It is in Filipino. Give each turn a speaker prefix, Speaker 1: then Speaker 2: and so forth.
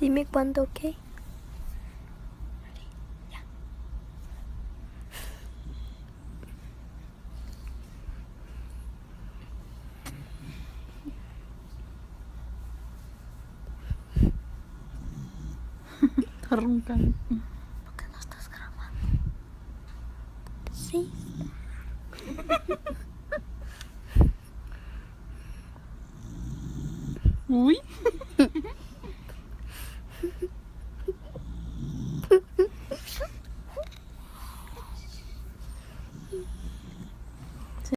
Speaker 1: Dime cuándo, ¿ok?
Speaker 2: Está roncando.
Speaker 1: ¿Por qué no estás grabando? Sí.
Speaker 2: Uy.